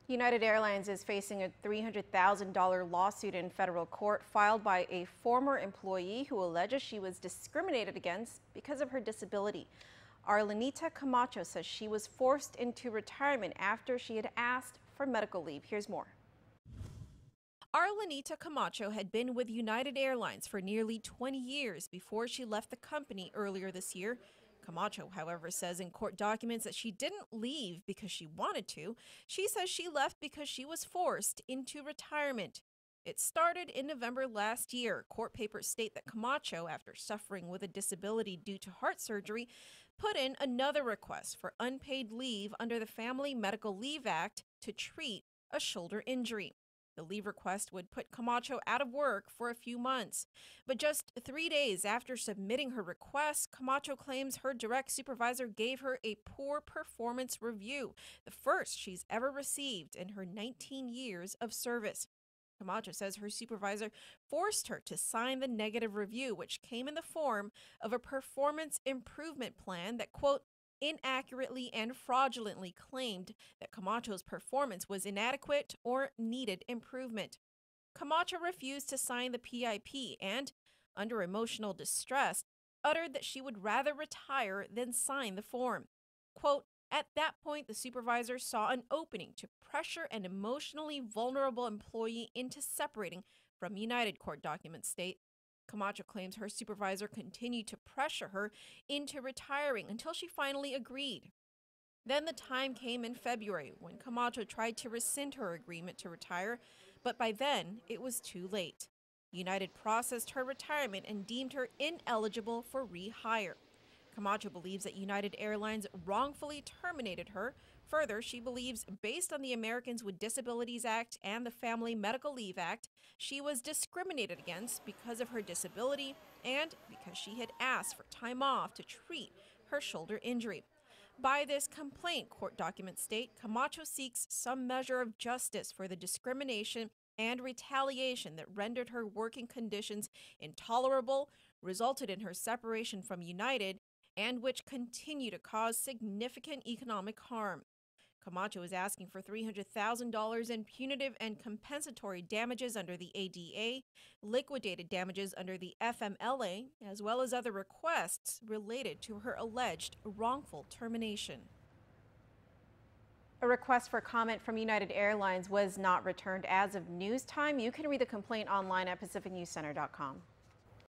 United Airlines is facing a $300,000 lawsuit in federal court filed by a former employee who alleges she was discriminated against because of her disability. Arlenita Camacho says she was forced into retirement after she had asked for medical leave. Here's more. Arlenita Camacho had been with United Airlines for nearly 20 years before she left the company earlier this year. Camacho, however, says in court documents that she didn't leave because she wanted to. She says she left because she was forced into retirement. It started in November last year. Court papers state that Camacho, after suffering with a disability due to heart surgery, put in another request for unpaid leave under the Family Medical Leave Act to treat a shoulder injury. The leave request would put Camacho out of work for a few months. But just 3 days after submitting her request, Camacho claims her direct supervisor gave her a poor performance review, the first she's ever received in her 19 years of service. Camacho says her supervisor forced her to sign the negative review, which came in the form of a performance improvement plan that, quote, inaccurately and fraudulently claimed that Camacho's performance was inadequate or needed improvement. Camacho refused to sign the PIP and, under emotional distress, uttered that she would rather retire than sign the form. Quote, at that point, the supervisor saw an opening to pressure an emotionally vulnerable employee into separating from United, court documents state. Camacho claims her supervisor continued to pressure her into retiring until she finally agreed. Then the time came in February when Camacho tried to rescind her agreement to retire, but by then it was too late. United processed her retirement and deemed her ineligible for rehire. Camacho believes that United Airlines wrongfully terminated her. Further, she believes, based on the Americans with Disabilities Act and the Family Medical Leave Act, she was discriminated against because of her disability and because she had asked for time off to treat her shoulder injury. By this complaint, court documents state, Camacho seeks some measure of justice for the discrimination and retaliation that rendered her working conditions intolerable, resulted in her separation from United, and which continue to cause significant economic harm. Camacho is asking for $300,000 in punitive and compensatory damages under the ADA, liquidated damages under the FMLA, as well as other requests related to her alleged wrongful termination. A request for comment from United Airlines was not returned as of news time. You can read the complaint online at pacificnewscenter.com.